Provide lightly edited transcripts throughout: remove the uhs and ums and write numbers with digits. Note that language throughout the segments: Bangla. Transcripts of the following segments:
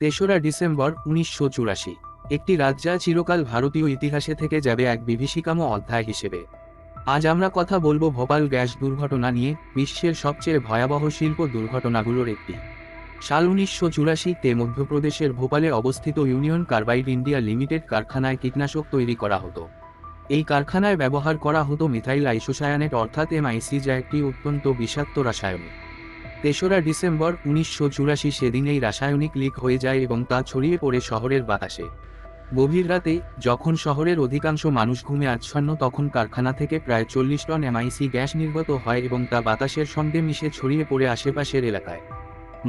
তেসরা ডিসেম্বর 1984। একটি রাত যা চিরকাল ভারতীয় ইতিহাসে থেকে যাবে এক বিভীষিকাময় অধ্যায় হিসেবে। আজ আমরা কথা বলবো ভোপাল গ্যাস দুর্ঘটনা নিয়ে, বিশ্বের সবচেয়ে ভয়াবহ শিল্প দুর্ঘটনাগুলোর একটি। সাল 1984-তে মধ্যপ্রদেশের ভোপালে অবস্থিত ইউনিয়ন কার্বাইড ইন্ডিয়া লিমিটেড কারখানায় কীটনাশক তৈরি করা হতো। এই কারখানায় ব্যবহার করা হতো মিথাইল আইসোসায়ানেট অর্থাৎ MIC, যা একটি অত্যন্ত বিষাক্ত রাসায়নিক। তেসরা ডিসেম্বর 1984 সেদিন এই রাসায়নিক লিক হয়ে যায় এবং তা ছড়িয়ে পড়ে শহরের বাতাসে। গভীর রাতে, যখন শহরের অধিকাংশ মানুষ ঘুমে আচ্ছন্ন, তখন কারখানা থেকে প্রায় 40 টন MIC গ্যাস নির্গত হয় এবং তা বাতাসের সঙ্গে মিশে ছড়িয়ে পড়ে আশেপাশের এলাকায়।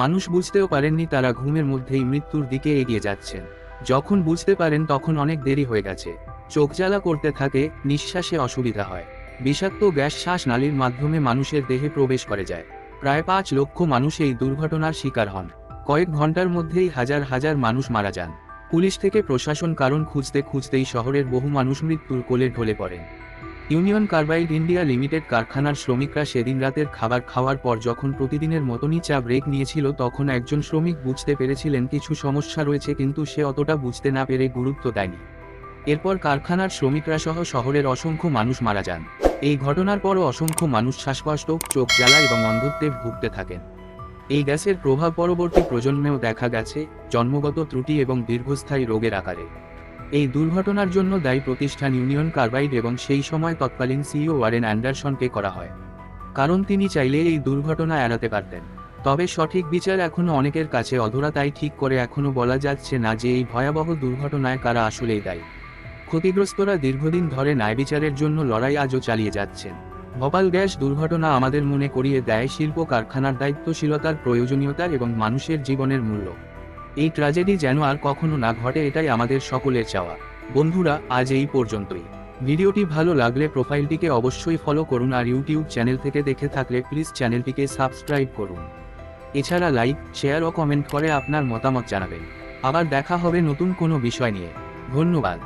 মানুষ বুঝতেও পারেননি তারা ঘুমের মধ্যেই মৃত্যুর দিকে এগিয়ে যাচ্ছেন। যখন বুঝতে পারেন তখন অনেক দেরি হয়ে গেছে। চোখ জ্বালা করতে থাকে, নিঃশ্বাসে অসুবিধা হয়। বিষাক্ত গ্যাস শ্বাসনালীর মাধ্যমে মানুষের দেহে প্রবেশ করে যায়। প্রায় 5 লক্ষ মানুষ এই দুর্ঘটনার শিকার হন। কয়েক ঘন্টার মধ্যেই হাজার হাজার মানুষ মারা যান। পুলিশ থেকে প্রশাসন কারণ খুঁজতে খুঁজতেই শহরের বহু মানুষ মৃত্যুর কোলে ঢলে পড়েন। ইউনিয়ন কার্বাইড ইন্ডিয়া লিমিটেড কারখানার শ্রমিকরা সেদিন রাতের খাবার খাওয়ার পর যখন প্রতিদিনের মতনই চা ব্রেক নিয়েছিল, তখন একজন শ্রমিক বুঝতে পেরেছিলেন কিছু সমস্যা রয়েছে, কিন্তু সে অতটা বুঝতে না পেরে গুরুত্ব দেয়নি। এরপর কারখানার শ্রমিকরা সহ শহরের অসংখ্য মানুষ মারা যান। এই ঘটনার পরও অসংখ্য মানুষ শ্বাসকষ্ট, চোখ জ্বালা এবং অন্ধত্বে ভুগতে থাকেন। এই গ্যাসের প্রভাব পরবর্তী প্রজন্মেও দেখা গেছে, জন্মগত ত্রুটি এবং দীর্ঘস্থায়ী রোগের আকারে। এই দুর্ঘটনার জন্য দায়ী প্রতিষ্ঠান ইউনিয়ন কার্বাইড এবং সেই সময় তৎকালীন CEO ওয়ারেন অ্যান্ডারসনকে করা হয়, কারণ তিনি চাইলে এই দুর্ঘটনা এড়াতে পারতেন। তবে সঠিক বিচার এখনও অনেকের কাছে অধরা, তাই ঠিক করে এখনও বলা যাচ্ছে না যে এই ভয়াবহ দুর্ঘটনায় কারা আসলেই দায়ী। ক্ষতিগ্রস্তরা দীর্ঘদিন ধরে ন্যায়বিচারের জন্য লড়াই আজও চালিয়ে যাচ্ছেন। ভোপাল গ্যাস দুর্ঘটনা আমাদের মনে করিয়ে দেয় শিল্প কারখানার দায়িত্বশীলতার প্রয়োজনীয়তার এবং মানুষের জীবনের মূল্য। এই ট্র্যাজেডি যেন আর কখনো না ঘটে, এটাই আমাদের সকলের চাওয়া। বন্ধুরা, আজ এই পর্যন্তই। ভিডিওটি ভালো লাগলে প্রোফাইলটিকে অবশ্যই ফলো করুন, আর ইউটিউব চ্যানেল থেকে দেখে থাকলে প্লিজ চ্যানেলটিকে সাবস্ক্রাইব করুন। এছাড়া লাইক, শেয়ার ও কমেন্ট করে আপনার মতামত জানাবেন। আবার দেখা হবে নতুন কোনো বিষয় নিয়ে। ধন্যবাদ।